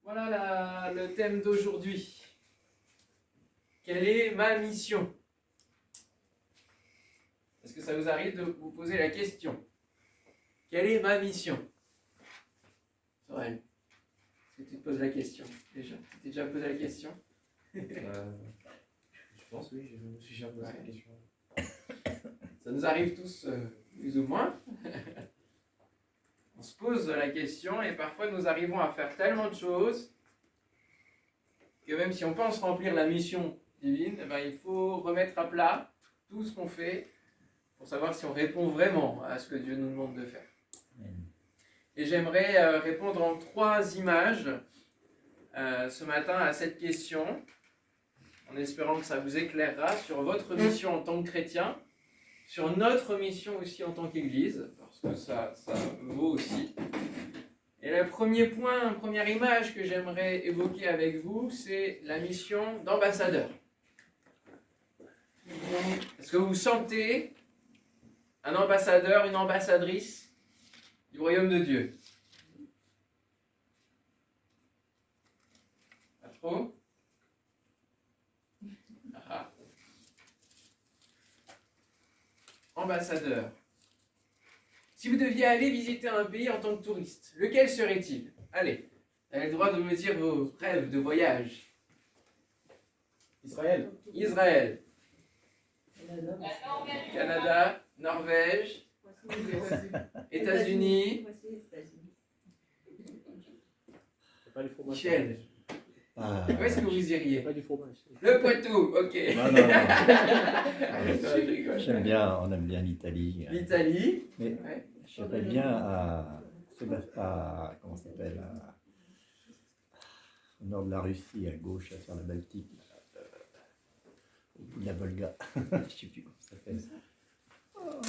Voilà le thème d'aujourd'hui. Quelle est ma mission? Est-ce que ça vous arrive de vous poser la question? Quelle est ma mission? Sorel, est-ce que tu te poses la question déjà? Tu t'es déjà posé la question? Je pense, oui, je me suis déjà posé la question. Ça nous arrive tous, plus ou moins. On se pose la question et parfois nous arrivons à faire tellement de choses que même si on pense remplir la mission divine, il faut remettre à plat tout ce qu'on fait pour savoir si on répond vraiment à ce que Dieu nous demande de faire. Et j'aimerais répondre en 3 images ce matin à cette question, en espérant que ça vous éclairera sur votre mission en tant que chrétien, sur notre mission aussi en tant qu'Église, parce que ça vaut aussi. Et le premier point, première image que j'aimerais évoquer avec vous, c'est la mission d'ambassadeur. Est-ce que vous sentez un ambassadeur, une ambassadrice du royaume de Dieu? Pas trop? Ah. Ambassadeur. Si vous deviez aller visiter un pays en tant que touriste, lequel serait-il? Allez, vous avez le droit de me dire vos rêves de voyage. Israël. Israël. Canada, Norvège, États-Unis. C'est pas du fromage. Michel, Ah, où est-ce que vous C'est iriez? pas du fromage. Le Poitou, ok. non, non, non. Je rigole. On aime bien l'Italie. L'Italie. Mais Ouais. j'irais bien comment ça s'appelle, au nord de la Russie, à gauche, sur la Baltique, au bout de la Volga. Je ne sais plus comment ça s'appelle. Oh.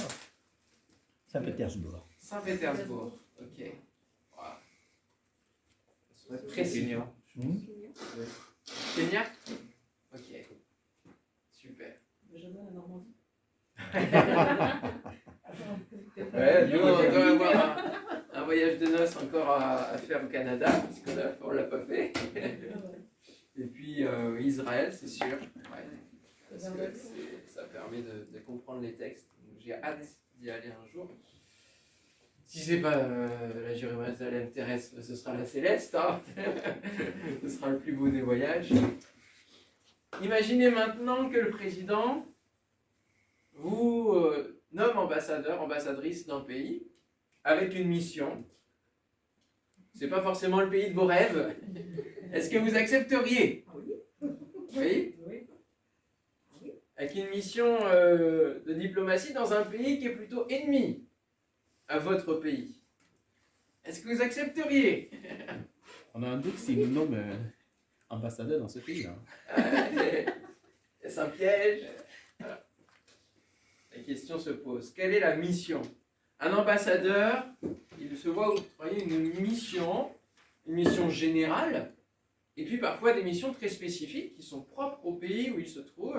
Saint-Pétersbourg. Saint-Pétersbourg, ok. Wow. Ça serait précis. Kenya. Kenya? Ok. Super. Jamais la Normandie. Ouais, nous, on doit avoir un voyage de noces encore à faire au Canada, parce qu'on ne l'a pas fait. Et puis Israël, c'est sûr. Ouais, parce que ça permet de comprendre les textes. J'ai hâte d'y aller un jour. Si c'est pas la Jérusalem terrestre, ce sera la céleste. Hein. Ce sera le plus beau des voyages. Imaginez maintenant que le président vous nomme ambassadeur, ambassadrice d'un pays avec une mission. C'est pas forcément le pays de vos rêves. Est-ce que vous accepteriez? Oui. Avec une mission de diplomatie dans un pays qui est plutôt ennemi à votre pays. Est-ce que vous accepteriez? On a un doute s'il nous nomme ambassadeur dans ce pays-là. Est-ce un piège? Voilà. La question se pose. Quelle est la mission? Un ambassadeur, il se voit octroyer une mission générale, et puis parfois des missions très spécifiques qui sont propres au pays où il se trouve.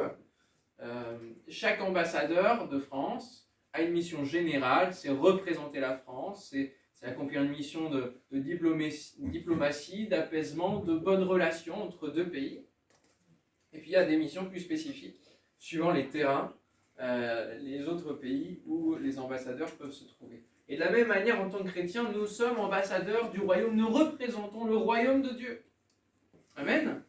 Chaque ambassadeur de France a une mission générale, c'est représenter la France, c'est accomplir une mission de diplomatie, d'apaisement, de bonnes relations entre deux pays. Et puis il y a des missions plus spécifiques, suivant les terrains, les autres pays où les ambassadeurs peuvent se trouver. Et de la même manière, en tant que chrétiens, nous sommes ambassadeurs du royaume, nous représentons le royaume de Dieu. Amen.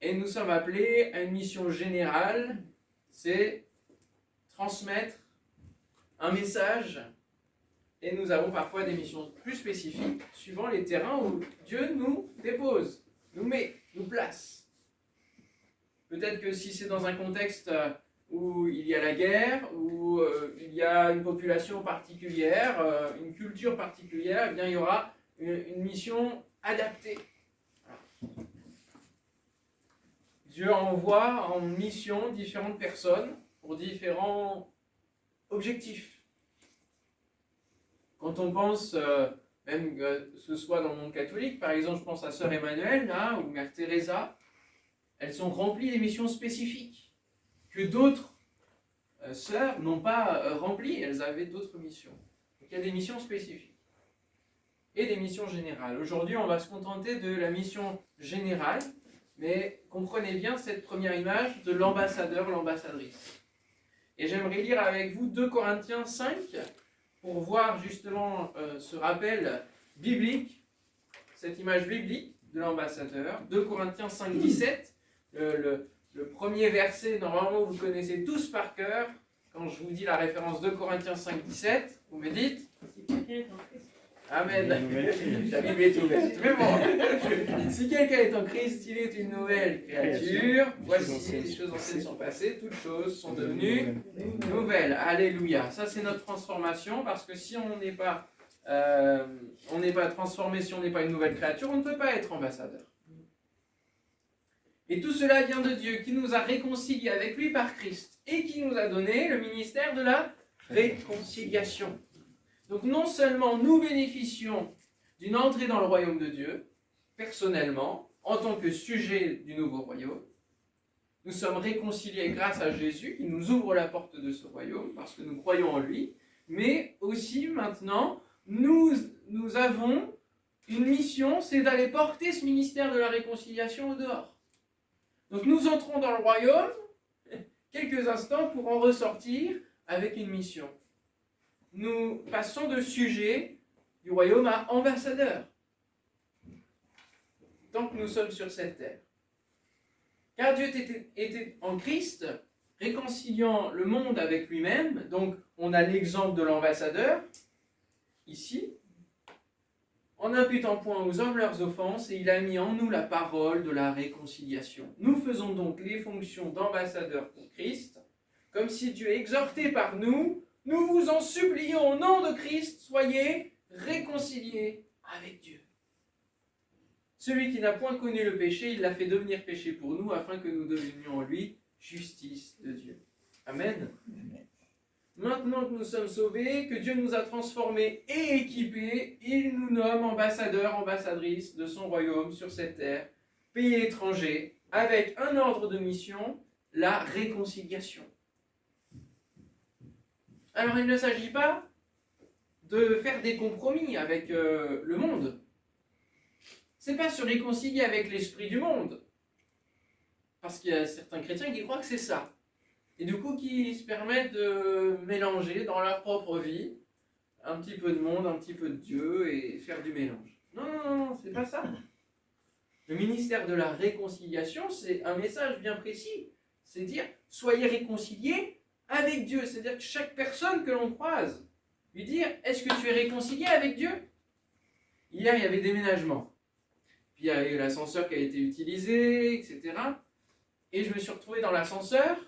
Et nous sommes appelés à une mission générale, c'est transmettre un message. Et nous avons parfois des missions plus spécifiques, suivant les terrains où Dieu nous dépose, nous met, nous place. Peut-être que si c'est dans un contexte où il y a la guerre, où il y a une population particulière, une culture particulière, eh bien, il y aura une mission adaptée. Dieu envoie en mission différentes personnes pour différents objectifs. Quand on pense, même que ce soit dans le monde catholique, par exemple, je pense à Sœur Emmanuelle là, ou Mère Teresa, elles sont remplies des missions spécifiques que d'autres sœurs n'ont pas remplies. Elles avaient d'autres missions. Donc il y a des missions spécifiques. et des missions générales. Aujourd'hui, on va se contenter de la mission générale, mais comprenez bien cette première image de l'ambassadeur, l'ambassadrice. Et j'aimerais lire avec vous 2 Corinthiens 5 pour voir justement ce rappel biblique, cette image biblique de l'ambassadeur. 2 Corinthiens 5, 17, le premier verset, normalement vous connaissez tous par cœur. Quand je vous dis la référence 2 Corinthiens 5, 17, vous me dites Amen. La Bible est ouverte. Mais bon, si quelqu'un est en Christ, il est une nouvelle créature. Voici, les choses anciennes sont passées, toutes choses sont devenues nouvelles. Alléluia. Ça, c'est notre transformation, parce que si on n'est pas transformé, si on n'est pas une nouvelle créature, on ne peut pas être ambassadeur. Et tout cela vient de Dieu, qui nous a réconciliés avec lui par Christ, et qui nous a donné le ministère de la réconciliation. Donc non seulement nous bénéficions d'une entrée dans le royaume de Dieu, personnellement, en tant que sujet du nouveau royaume, nous sommes réconciliés grâce à Jésus qui nous ouvre la porte de ce royaume parce que nous croyons en lui, mais aussi maintenant nous avons une mission, c'est d'aller porter ce ministère de la réconciliation au dehors. Donc nous entrons dans le royaume quelques instants pour en ressortir avec une mission. Nous passons de sujet du royaume à ambassadeur, tant que nous sommes sur cette terre. Car Dieu était en Christ, réconciliant le monde avec lui-même. Donc on a l'exemple de l'ambassadeur, ici, en n'imputant point aux hommes leurs offenses, et il a mis en nous la parole de la réconciliation. Nous faisons donc les fonctions d'ambassadeurs pour Christ, comme si Dieu exhortait par nous, nous vous en supplions au nom de Christ, soyez réconciliés avec Dieu. Celui qui n'a point connu le péché, il l'a fait devenir péché pour nous, afin que nous devenions en lui justice de Dieu. Amen. Amen. Maintenant que nous sommes sauvés, que Dieu nous a transformés et équipés, il nous nomme ambassadeurs, ambassadrices de son royaume sur cette terre, pays étranger, avec un ordre de mission, la réconciliation. Alors il ne s'agit pas de faire des compromis avec le monde. C'est pas se réconcilier avec l'esprit du monde. Parce qu'il y a certains chrétiens qui croient que c'est ça. Et du coup qui se permettent de mélanger dans leur propre vie un petit peu de monde, un petit peu de Dieu et faire du mélange. Non, c'est pas ça. Le ministère de la réconciliation, c'est un message bien précis. C'est dire, soyez réconciliés avec Dieu. C'est-à-dire que chaque personne que l'on croise, lui dire, est-ce que tu es réconcilié avec Dieu? Hier, il y avait déménagement. Puis il y a eu l'ascenseur qui a été utilisé, etc. Et je me suis retrouvé dans l'ascenseur,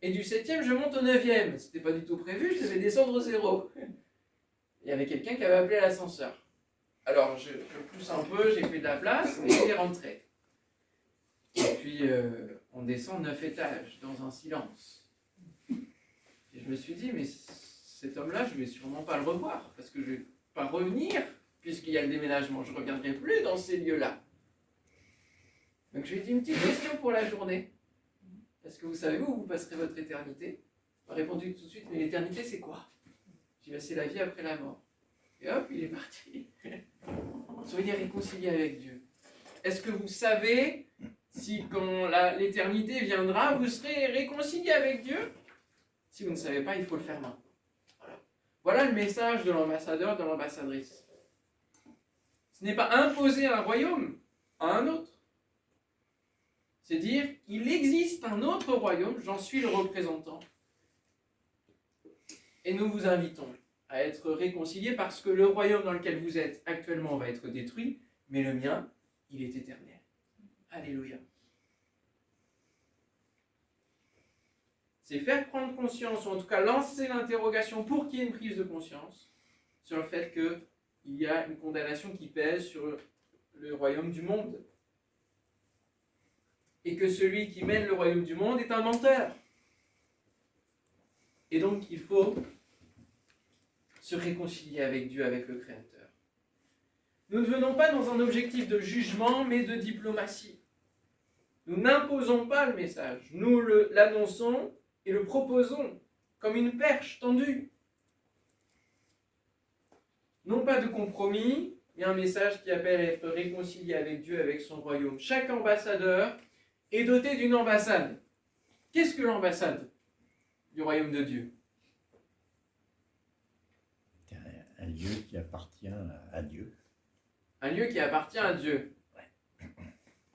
et du 7e, je monte au 9e. C'était pas du tout prévu, je devais descendre au 0. Il y avait quelqu'un qui avait appelé l'ascenseur. Alors, je pousse un peu, j'ai fait de la place, et il est rentré. Et puis, on descend 9 étages, dans un silence. Et je me suis dit, mais cet homme-là, je ne vais sûrement pas le revoir, parce que je ne vais pas revenir, puisqu'il y a le déménagement. Je ne reviendrai plus dans ces lieux-là. Donc, je lui ai dit une petite question pour la journée. Est-ce que vous savez où vous passerez votre éternité? Il m'a répondu tout de suite, mais l'éternité, c'est quoi? J'ai dit, c'est la vie après la mort. Et hop, il est parti. Soyez réconciliés avec Dieu. Est-ce que vous savez si quand l'éternité viendra, vous serez réconciliés avec Dieu? Si vous ne savez pas, il faut le faire maintenant. Voilà le message de l'ambassadeur, de l'ambassadrice. Ce n'est pas imposer un royaume à un autre. C'est dire, il existe un autre royaume, j'en suis le représentant. Et nous vous invitons à être réconciliés parce que le royaume dans lequel vous êtes actuellement va être détruit, mais le mien, il est éternel. Alléluia. C'est faire prendre conscience, ou en tout cas lancer l'interrogation pour qu'il y ait une prise de conscience sur le fait qu'il y a une condamnation qui pèse sur le royaume du monde. Et que celui qui mène le royaume du monde est un menteur. Et donc il faut se réconcilier avec Dieu, avec le Créateur. Nous ne venons pas dans un objectif de jugement, mais de diplomatie. Nous n'imposons pas le message, nous l'annonçons et le proposons comme une perche tendue. Non pas de compromis, mais un message qui appelle à être réconcilié avec Dieu, avec son royaume. Chaque ambassadeur est doté d'une ambassade. Qu'est-ce que l'ambassade du royaume de Dieu? C'est un lieu qui appartient à Dieu. Un lieu qui appartient à Dieu.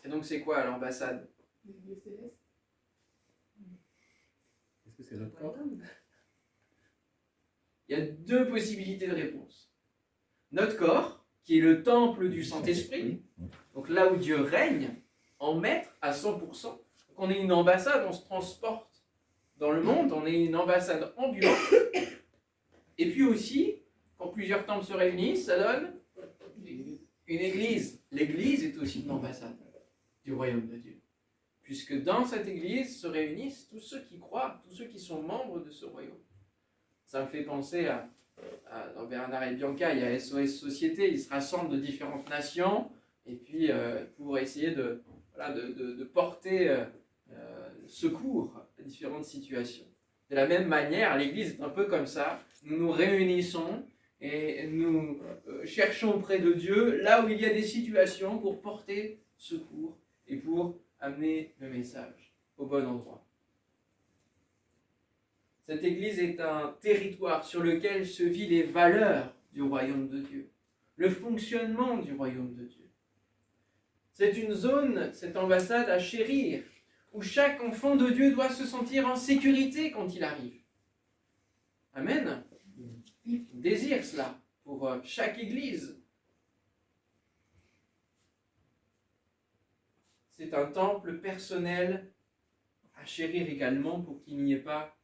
Et donc c'est quoi l'ambassade? Le céleste. Est-ce que c'est notre corps? Il y a deux possibilités de réponse. Notre corps, qui est le temple du Saint-Esprit, donc là où Dieu règne, en maître à 100%. Donc on est une ambassade, on se transporte dans le monde, on est une ambassade ambulante. Et puis aussi, quand plusieurs temples se réunissent, ça donne une église. L'église est aussi une ambassade du royaume de Dieu. Puisque dans cette église se réunissent tous ceux qui croient, tous ceux qui sont membres de ce royaume. Ça me fait penser dans Bernard et Bianca, il y a SOS Société, ils se rassemblent de différentes nations, et puis pour essayer de porter secours à différentes situations. De la même manière, l'Église est un peu comme ça, nous nous réunissons et nous cherchons auprès de Dieu là où il y a des situations pour porter secours et pour amener le message au bon endroit. Cette Église est un territoire sur lequel se vivent les valeurs du royaume de Dieu, le fonctionnement du royaume de Dieu. C'est une zone, cette ambassade à chérir, où chaque enfant de Dieu doit se sentir en sécurité quand il arrive. Amen. On désire cela pour chaque Église. C'est un temple personnel à chérir également pour qu'il n'y ait pas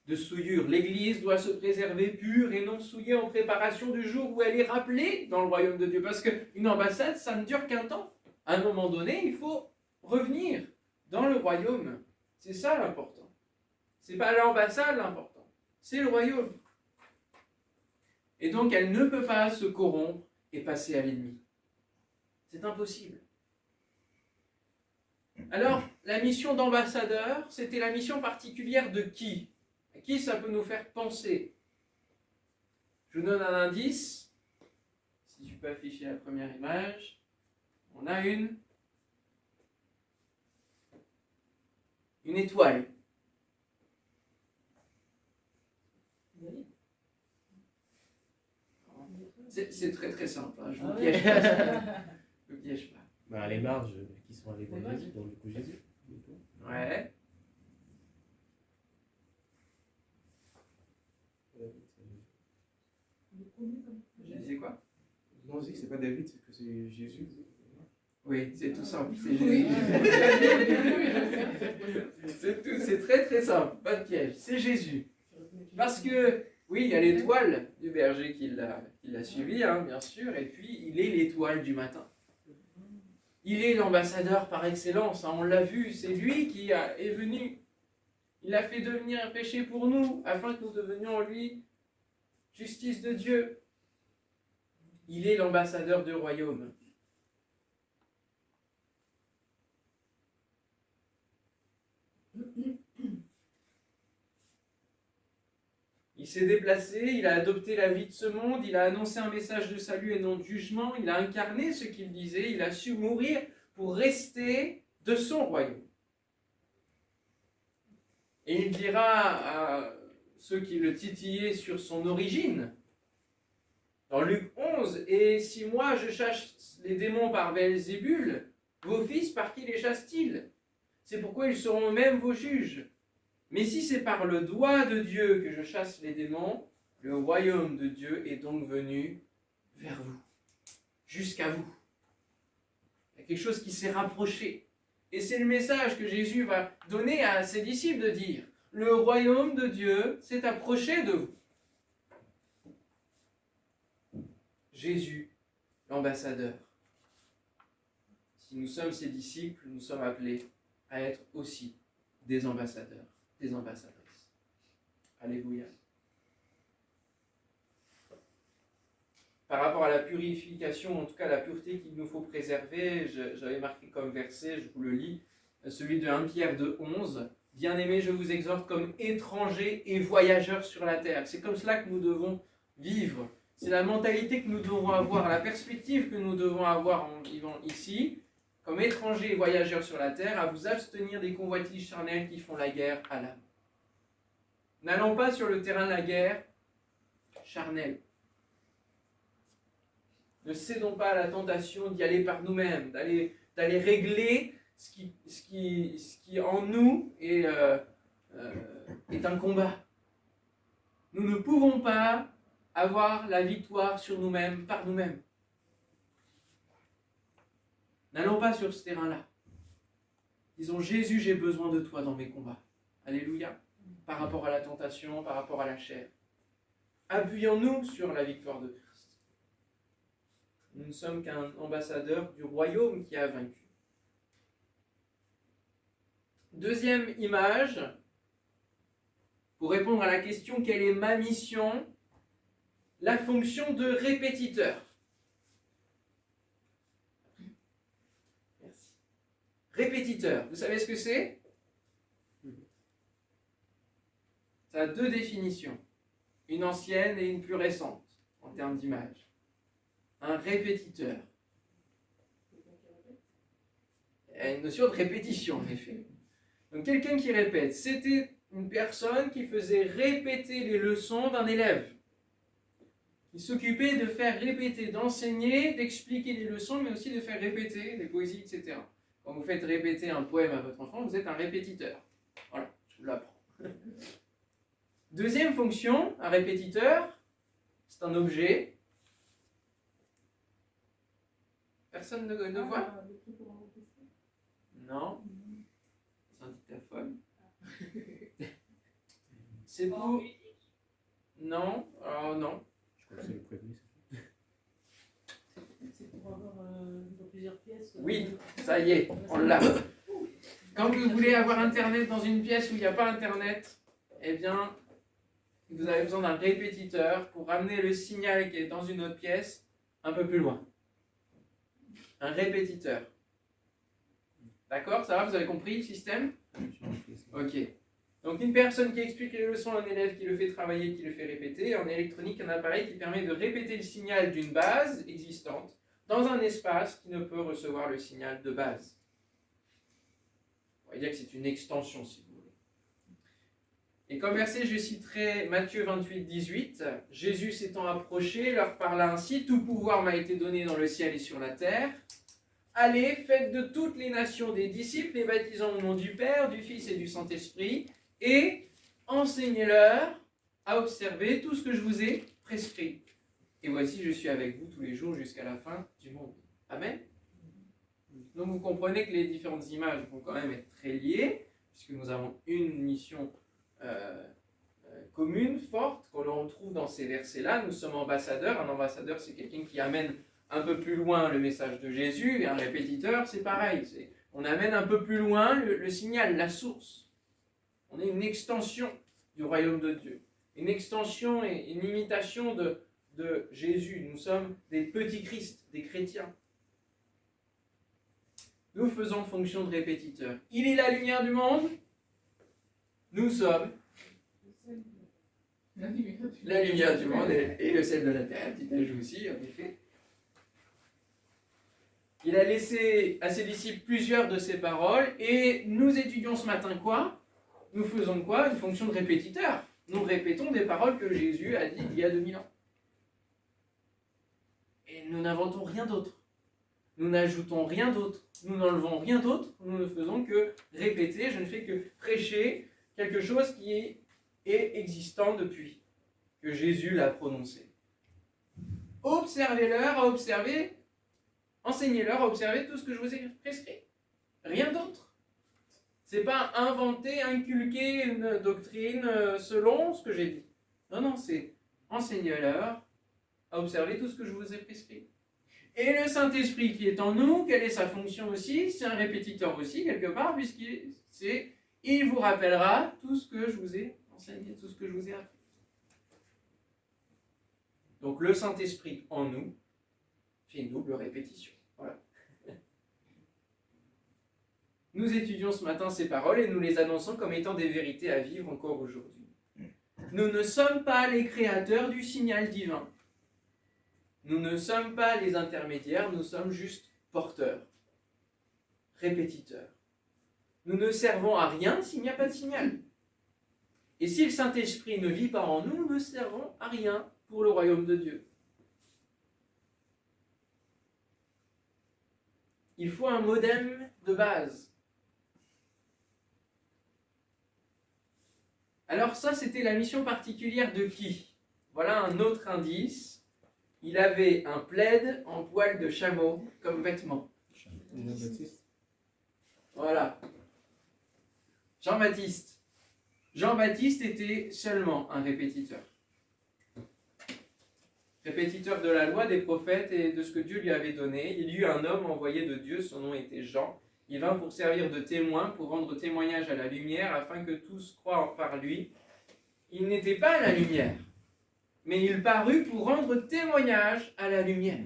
de souillure. L'Église doit se préserver pure et non souillée en préparation du jour où elle est rappelée dans le royaume de Dieu. Parce qu'une ambassade, ça ne dure qu'un temps. À un moment donné, il faut revenir dans le royaume. C'est ça l'important. Ce n'est pas l'ambassade l'important, c'est le royaume. Et donc elle ne peut pas se corrompre et passer à l'ennemi. C'est impossible. Alors, la mission d'ambassadeur, c'était la mission particulière de qui? À qui ça peut nous faire penser? Je vous donne un indice. Si tu peux afficher la première image. On a une étoile. C'est très très simple. Hein. Je ne vous piège pas. Je vous piège pas. Ben, les marges qui sont avec Jésus, donc du coup Jésus. Ouais. Je disais quoi? Non, on dit que c'est pas David, c'est que c'est Jésus. Oui, c'est tout simple. C'est Jésus. C'est très très simple. Pas de piège. C'est Jésus. Parce que, oui, il y a l'étoile du berger qui l'a suivi, hein, bien sûr, et puis il est l'étoile du matin. Il est l'ambassadeur par excellence, hein, on l'a vu, c'est lui qui est venu. Il a fait devenir un péché pour nous, afin que nous devenions en lui justice de Dieu. Il est l'ambassadeur du royaume. Il s'est déplacé, il a adopté la vie de ce monde, il a annoncé un message de salut et non de jugement, il a incarné ce qu'il disait, il a su mourir pour rester de son royaume. Et il dira à ceux qui le titillaient sur son origine, dans Luc 11, « Et si moi je chasse les démons par Belzébul, vos fils par qui les chassent-ils? C'est pourquoi ils seront eux-mêmes vos juges. Mais si c'est par le doigt de Dieu que je chasse les démons, le royaume de Dieu est donc venu vers vous, jusqu'à vous. » Il y a quelque chose qui s'est rapproché. Et c'est le message que Jésus va donner à ses disciples de dire, le royaume de Dieu s'est approché de vous. Jésus, l'ambassadeur. Si nous sommes ses disciples, nous sommes appelés à être aussi des ambassadeurs, des ambassadrices. Alléluia. Par rapport à la purification, en tout cas la pureté qu'il nous faut préserver, j'avais marqué comme verset, je vous le lis, celui de 1 Pierre 2,11. « Bien-aimés, je vous exhorte comme étrangers et voyageurs sur la terre. » C'est comme cela que nous devons vivre. c'est la mentalité que nous devons avoir, la perspective que nous devons avoir en vivant ici, comme étrangers et voyageurs sur la terre, à vous abstenir des convoitises charnelles qui font la guerre à l'âme. N'allons pas sur le terrain de la guerre charnelle. Ne cédons pas à la tentation d'y aller par nous-mêmes, d'aller régler ce qui en nous est un combat. Nous ne pouvons pas avoir la victoire sur nous-mêmes, par nous-mêmes. N'allons pas sur ce terrain-là. Disons, Jésus, j'ai besoin de toi dans mes combats. Alléluia. Par rapport à la tentation, par rapport à la chair. Appuyons-nous sur la victoire de Christ. Nous ne sommes qu'un ambassadeur du royaume qui a vaincu. Deuxième image, pour répondre à la question « Quelle est ma mission ?», la fonction de répétiteur. Merci. Répétiteur, vous savez ce que c'est ? Ça a deux définitions, une ancienne et une plus récente, en termes d'image. Un répétiteur. Il y a une notion de répétition, en effet. Donc quelqu'un qui répète, c'était une personne qui faisait répéter les leçons d'un élève. Il s'occupait de faire répéter, d'enseigner, d'expliquer les leçons, mais aussi de faire répéter les poésies, etc. Quand vous faites répéter un poème à votre enfant, vous êtes un répétiteur. Voilà, je vous l'apprends. Deuxième fonction, un répétiteur, c'est un objet. Personne ne voit ? Non. C'est un dictaphone. C'est pour... Non. Non. Je crois que c'est le premier. C'est pour avoir dans plusieurs pièces. Oui, ça y est, on l'a. Quand vous voulez avoir Internet dans une pièce où il n'y a pas Internet, eh bien, vous avez besoin d'un répétiteur pour ramener le signal qui est dans une autre pièce un peu plus loin. Un répétiteur. D'accord ? Ça va ? Vous avez compris le système ? Ok. Donc une personne qui explique les leçons à un élève, qui le fait travailler, qui le fait répéter. En électronique, un appareil qui permet de répéter le signal d'une base existante dans un espace qui ne peut recevoir le signal de base. On va dire que c'est une extension, si vous voulez. Et comme verset, je citerai Matthieu 28, 18. Jésus s'étant approché, leur parla ainsi: tout pouvoir m'a été donné dans le ciel et sur la terre. Allez, faites de toutes les nations des disciples, les baptisant au nom du Père, du Fils et du Saint-Esprit, et enseignez-leur à observer tout ce que je vous ai prescrit. Et voici, je suis avec vous tous les jours jusqu'à la fin du monde. Amen. Donc vous comprenez que les différentes images vont quand même être très liées, puisque nous avons une mission commune, forte, qu'on retrouve dans ces versets-là. Nous sommes ambassadeurs. Un ambassadeur, c'est quelqu'un qui amène un peu plus loin le message de Jésus, et un répétiteur, c'est pareil. On amène un peu plus loin le signal, la source. On est une extension du royaume de Dieu. Une extension et une imitation de Jésus. Nous sommes des petits Christ, des chrétiens. Nous faisons fonction de répétiteur. Il est la lumière du monde. Nous sommes la lumière du monde et le sel de la terre. Petit ajout aussi, en effet. Il a laissé à ses disciples plusieurs de ses paroles et nous étudions ce matin quoi ? Nous faisons quoi ? Une fonction de répétiteur. Nous répétons des paroles que Jésus a dites il y a 2000 ans. Et nous n'inventons rien d'autre. Nous n'ajoutons rien d'autre. Nous n'enlevons rien d'autre. Nous ne faisons que répéter. Je ne fais que prêcher quelque chose qui est existant depuis que Jésus l'a prononcé. Observez-leur à observer. Enseignez-leur à observer tout ce que je vous ai prescrit. Rien d'autre. C'est pas inventer, inculquer une doctrine selon ce que j'ai dit. Non, c'est enseignez-leur à observer tout ce que je vous ai prescrit. Et le Saint-Esprit qui est en nous, quelle est sa fonction aussi ? C'est un répétiteur aussi, quelque part, il vous rappellera tout ce que je vous ai enseigné, tout ce que je vous ai appris. Donc le Saint-Esprit en nous fait une double répétition. Voilà. Nous étudions ce matin ces paroles et nous les annonçons comme étant des vérités à vivre encore aujourd'hui. Nous ne sommes pas les créateurs du signal divin. Nous ne sommes pas les intermédiaires, nous sommes juste porteurs, répétiteurs. Nous ne servons à rien s'il n'y a pas de signal. Et si le Saint-Esprit ne vit pas en nous, nous ne servons à rien pour le royaume de Dieu. Il faut un modem de base. Alors ça, c'était la mission particulière de qui? Voilà un autre indice. Il avait un plaid en poil de chameau comme vêtement. Jean-Baptiste. Voilà. Jean-Baptiste. Jean-Baptiste était seulement un répétiteur. Répétiteur de la loi, des prophètes et de ce que Dieu lui avait donné. Il y eut un homme envoyé de Dieu, son nom était Jean. Il vint pour servir de témoin, pour rendre témoignage à la lumière, afin que tous croient par lui. Il n'était pas la lumière, mais il parut pour rendre témoignage à la lumière.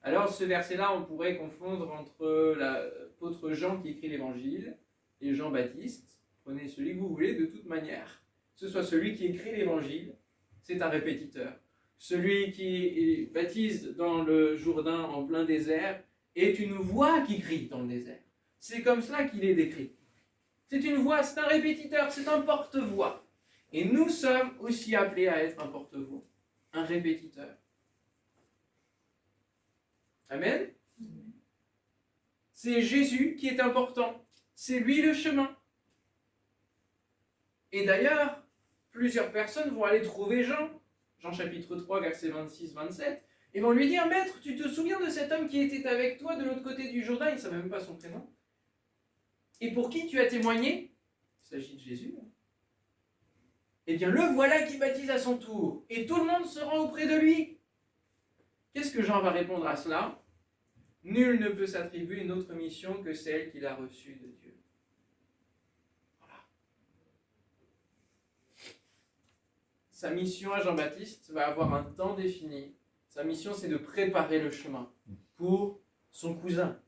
Alors ce verset-là, on pourrait confondre entre l'apôtre Jean qui écrit l'évangile et Jean-Baptiste. Prenez celui que vous voulez de toute manière. Que ce soit celui qui écrit l'évangile, c'est un répétiteur. Celui qui baptise dans le Jourdain en plein désert est une voix qui crie dans le désert. C'est comme cela qu'il est décrit. C'est une voix, c'est un répétiteur, c'est un porte-voix. Et nous sommes aussi appelés à être un porte-voix, un répétiteur. Amen. C'est Jésus qui est important. C'est lui le chemin. Et d'ailleurs, plusieurs personnes vont aller trouver Jean, Jean chapitre 3, versets 26-27, et vont lui dire, Maître, tu te souviens de cet homme qui était avec toi de l'autre côté du Jourdain? Il ne savait même pas son prénom. Et pour qui tu as témoigné? Il s'agit de Jésus. Eh bien, le voilà qui baptise à son tour, et tout le monde se rend auprès de lui. Qu'est-ce que Jean va répondre à cela? Nul ne peut s'attribuer une autre mission que celle qu'il a reçue de Dieu. Voilà. Sa mission à Jean-Baptiste va avoir un temps défini. Sa mission, c'est de préparer le chemin pour son cousin.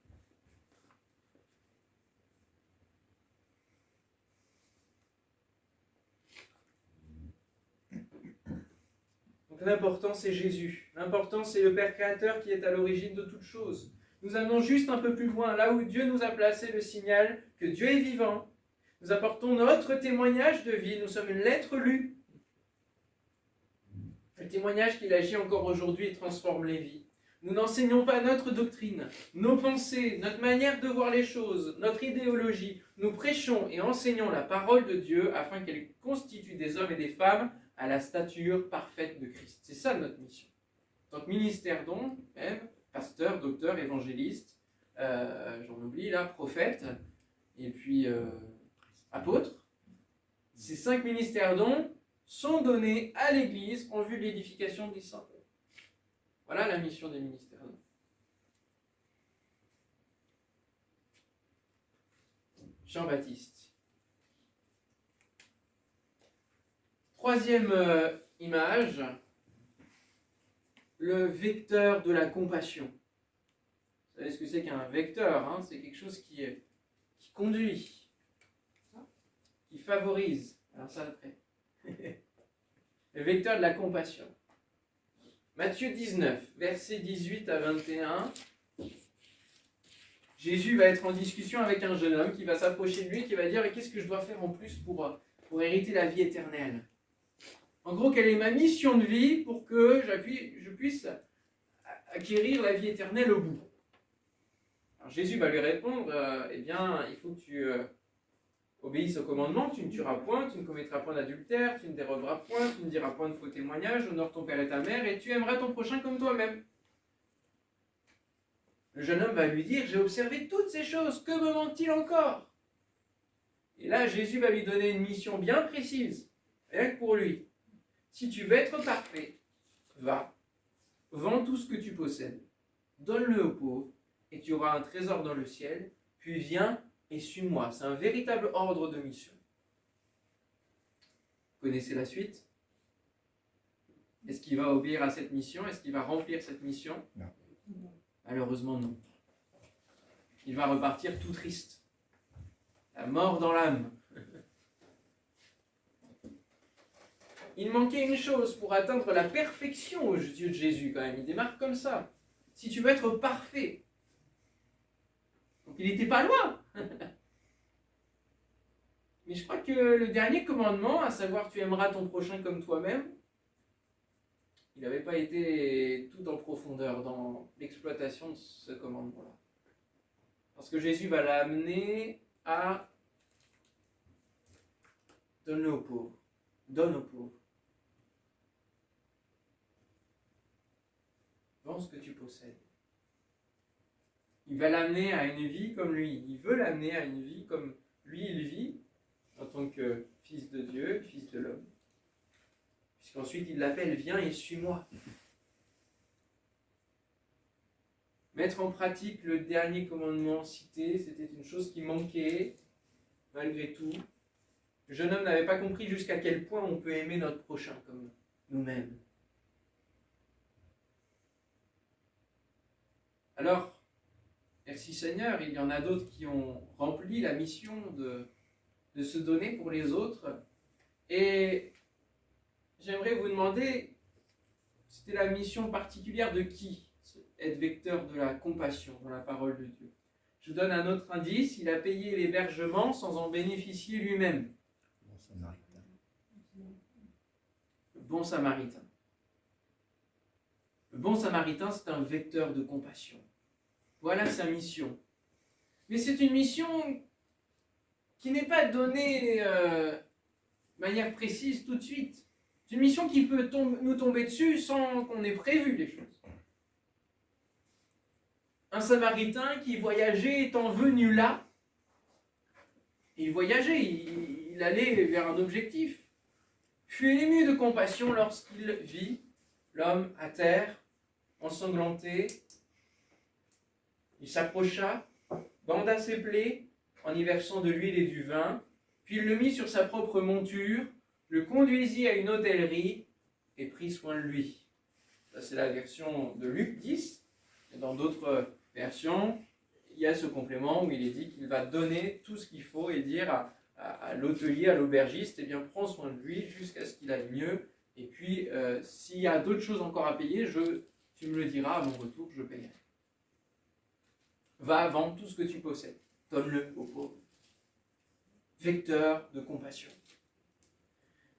Donc l'important, c'est Jésus. L'important, c'est le Père Créateur qui est à l'origine de toutes choses. Nous allons juste un peu plus loin, là où Dieu nous a placé le signal que Dieu est vivant. Nous apportons notre témoignage de vie. Nous sommes une lettre lue. Le témoignage qu'il agit encore aujourd'hui et transforme les vies. Nous n'enseignons pas notre doctrine, nos pensées, notre manière de voir les choses, notre idéologie. Nous prêchons et enseignons la parole de Dieu afin qu'elle constitue des hommes et des femmes à la stature parfaite de Christ. C'est ça notre mission. En tant que ministère donc, même, pasteur, docteur, évangéliste, j'en oublie là, prophète, et puis apôtre. Ces 5 ministères dons sont donnés à l'Église en vue de l'édification des saints. Voilà la mission des ministères dons. Jean-Baptiste. Troisième image, le vecteur de la compassion. Vous savez ce que c'est qu'un vecteur, hein? C'est quelque chose qui conduit, qui favorise. Alors ça après. Le vecteur de la compassion. Matthieu 19, versets 18 à 21. Jésus va être en discussion avec un jeune homme qui va s'approcher de lui et qui va dire « Qu'est-ce que je dois faire en plus pour hériter la vie éternelle ?» En gros, quelle est ma mission de vie pour que je puisse acquérir la vie éternelle au bout? Alors Jésus va lui répondre, eh bien, il faut que tu obéisses au commandement, tu ne tueras point, tu ne commettras point d'adultère, tu ne déroberas point, tu ne diras point de faux témoignages, honore ton père et ta mère, et tu aimeras ton prochain comme toi-même. Le jeune homme va lui dire, j'ai observé toutes ces choses, que me manque-t-il encore? Et là, Jésus va lui donner une mission bien précise, rien que pour lui. Si tu veux être parfait, va, vends tout ce que tu possèdes, donne-le aux pauvres, et tu auras un trésor dans le ciel, puis viens et suis-moi. C'est un véritable ordre de mission. Vous connaissez la suite? Est-ce qu'il va obéir à cette mission? Est-ce qu'il va remplir cette mission? Non. Malheureusement, non. Il va repartir tout triste. La mort dans l'âme. il manquait une chose pour atteindre la perfection aux yeux de Jésus quand même. Il démarre comme ça. Si tu veux être parfait. Donc il n'était pas loin. Mais je crois que le dernier commandement, à savoir tu aimeras ton prochain comme toi-même, il n'avait pas été tout en profondeur dans l'exploitation de ce commandement-là. Parce que Jésus va l'amener à donner aux pauvres. Donne aux pauvres. Vends ce que tu possèdes. Il va l'amener à une vie comme lui. Il veut l'amener à une vie comme lui il vit en tant que fils de Dieu, fils de l'homme. Puisqu'ensuite il l'appelle, viens et suis-moi. Mettre en pratique le dernier commandement cité, c'était une chose qui manquait malgré tout. Le jeune homme n'avait pas compris jusqu'à quel point on peut aimer notre prochain comme nous-mêmes. Alors, merci Seigneur, il y en a d'autres qui ont rempli la mission de se donner pour les autres. Et j'aimerais vous demander, c'était la mission particulière de qui? Être vecteur de la compassion dans la parole de Dieu. Je vous donne un autre indice, il a payé l'hébergement sans en bénéficier lui-même. Bon samaritain. Le bon samaritain. Le bon samaritain, c'est un vecteur de compassion. Voilà sa mission. Mais c'est une mission qui n'est pas donnée de manière précise tout de suite. C'est une mission qui peut nous tomber dessus sans qu'on ait prévu les choses. Un samaritain qui voyageait étant venu là, il voyageait, il allait vers un objectif, fut ému de compassion lorsqu'il vit l'homme à terre, ensanglanté. Il s'approcha, banda ses plaies en y versant de l'huile et du vin, puis il le mit sur sa propre monture, le conduisit à une hôtellerie et prit soin de lui. Ça, c'est la version de Luc 10. Et dans d'autres versions, il y a ce complément où il est dit qu'il va donner tout ce qu'il faut et dire à l'hôtelier, à l'aubergiste, eh bien, prends soin de lui jusqu'à ce qu'il aille mieux. Et puis, s'il y a d'autres choses encore à payer, tu me le diras à mon retour, je paierai. Va vendre tout ce que tu possèdes. Donne-le aux pauvres. Vecteur de compassion.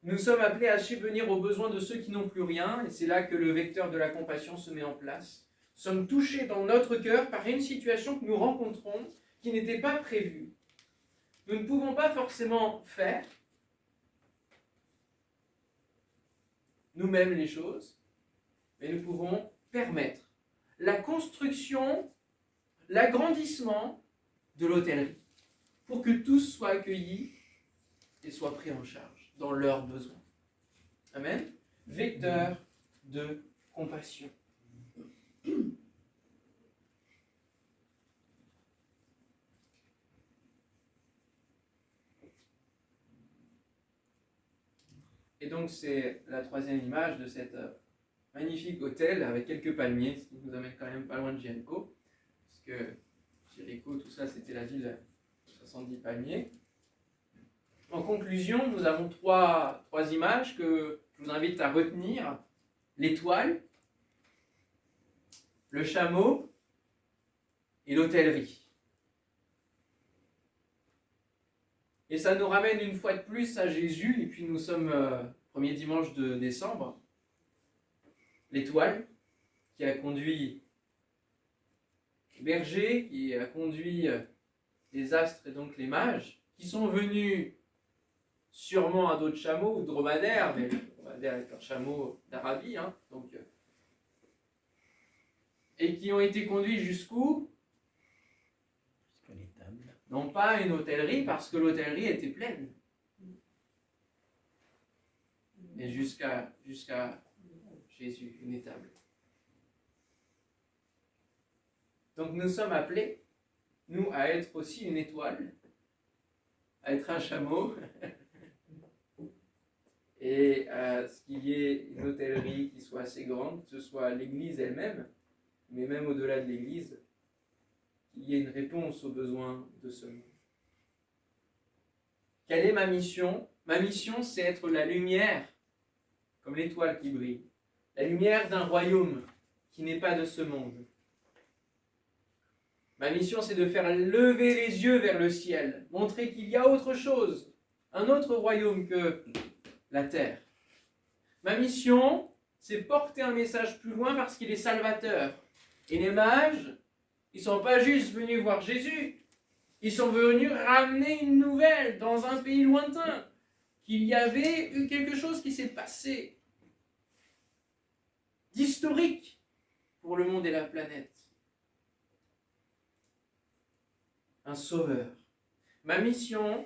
Nous sommes appelés à subvenir aux besoins de ceux qui n'ont plus rien, et c'est là que le vecteur de la compassion se met en place. Nous sommes touchés dans notre cœur par une situation que nous rencontrons qui n'était pas prévue. Nous ne pouvons pas forcément faire nous-mêmes les choses, mais nous pouvons permettre la construction, l'agrandissement de l'hôtellerie pour que tous soient accueillis et soient pris en charge dans leurs besoins. Amen. Vecteur de compassion. Et donc c'est la troisième image de cette magnifique hôtel avec quelques palmiers, ce qui nous amène quand même pas loin de Jéricho, parce que Jéricho, tout ça, c'était la ville de 70 palmiers. En conclusion, nous avons trois images que je vous invite à retenir. L'étoile, le chameau et l'hôtellerie. Et ça nous ramène une fois de plus à Jésus, et puis nous sommes premier dimanche de décembre. L'étoile qui a conduit les bergers, qui a conduit les astres et donc les mages, qui sont venus sûrement à d'autres chameaux ou dromadaires, mais dromadaires avec un chameau d'Arabie, hein, donc, et qui ont été conduits jusqu'où? Jusqu'à l'étable. Non pas une hôtellerie, parce que l'hôtellerie était pleine, mais jusqu'à Jésus, une étable. Donc nous sommes appelés, nous, à être aussi une étoile, à être un chameau, et à ce qu'il y ait une hôtellerie qui soit assez grande, que ce soit l'église elle-même, mais même au-delà de l'église, qu'il y ait une réponse aux besoins de ce monde. Quelle est ma mission? Ma mission, c'est être la lumière comme l'étoile qui brille, la lumière d'un royaume qui n'est pas de ce monde. Ma mission, c'est de faire lever les yeux vers le ciel, montrer qu'il y a autre chose, un autre royaume que la terre. Ma mission, c'est porter un message plus loin parce qu'il est salvateur. Et les mages, ils ne sont pas juste venus voir Jésus, ils sont venus ramener une nouvelle dans un pays lointain, qu'il y avait eu quelque chose qui s'est passé d'historique pour le monde et la planète. Un sauveur. Ma mission,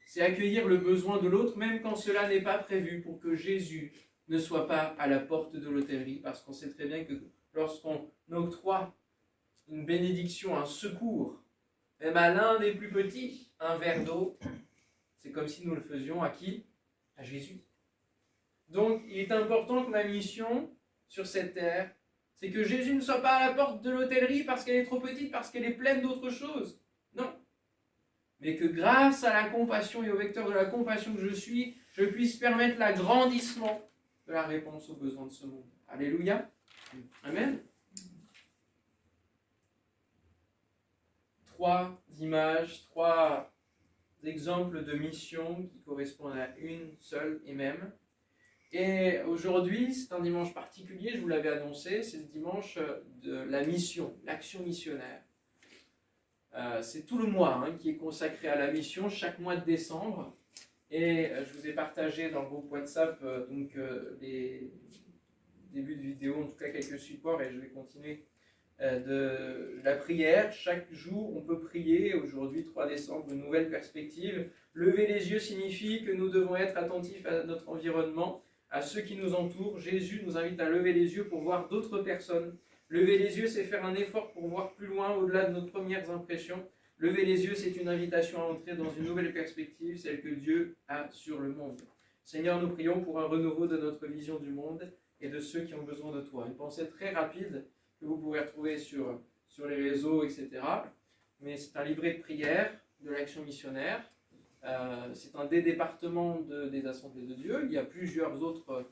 c'est accueillir le besoin de l'autre, même quand cela n'est pas prévu, pour que Jésus ne soit pas à la porte de l'hôtellerie, parce qu'on sait très bien que lorsqu'on octroie une bénédiction, un secours, même à l'un des plus petits, un verre d'eau, c'est comme si nous le faisions à qui? À Jésus. Donc, il est important que ma mission sur cette terre, c'est que Jésus ne soit pas à la porte de l'hôtellerie parce qu'elle est trop petite, parce qu'elle est pleine d'autres choses. Non. Mais que grâce à la compassion et au vecteur de la compassion que je suis, je puisse permettre l'agrandissement de la réponse aux besoins de ce monde. Alléluia. Amen. 3 images, 3 exemples de missions qui correspondent à une seule et même. Et aujourd'hui, c'est un dimanche particulier, je vous l'avais annoncé, c'est le dimanche de la mission, l'action missionnaire. C'est tout le mois qui est consacré à la mission, chaque mois de décembre. Et je vous ai partagé dans le groupe WhatsApp les débuts de vidéo, en tout cas quelques supports, et je vais continuer de la prière. Chaque jour, on peut prier. Aujourd'hui, 3 décembre, une nouvelle perspective. Lever les yeux signifie que nous devons être attentifs à notre environnement, à ceux qui nous entourent. Jésus nous invite à lever les yeux pour voir d'autres personnes. Lever les yeux, c'est faire un effort pour voir plus loin, au-delà de nos premières impressions. Lever les yeux, c'est une invitation à entrer dans une nouvelle perspective, celle que Dieu a sur le monde. Seigneur, nous prions pour un renouveau de notre vision du monde et de ceux qui ont besoin de toi. Une pensée très rapide que vous pourrez retrouver sur les réseaux, etc. Mais c'est un livret de prière de l'action missionnaire. C'est un des départements des Assemblées de Dieu. Il y a plusieurs autres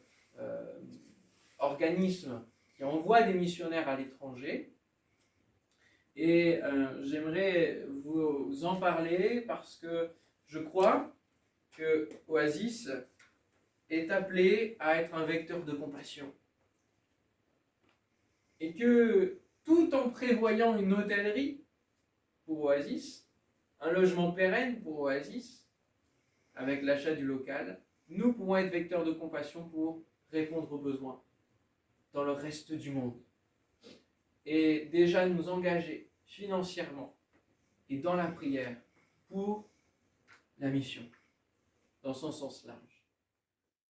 organismes qui envoient des missionnaires à l'étranger. Et j'aimerais vous en parler parce que je crois que Oasis est appelé à être un vecteur de compassion. Et que tout en prévoyant une hôtellerie pour Oasis, un logement pérenne pour Oasis, avec l'achat du local, nous pouvons être vecteurs de compassion pour répondre aux besoins dans le reste du monde. Et déjà nous engager financièrement et dans la prière pour la mission, dans son sens large.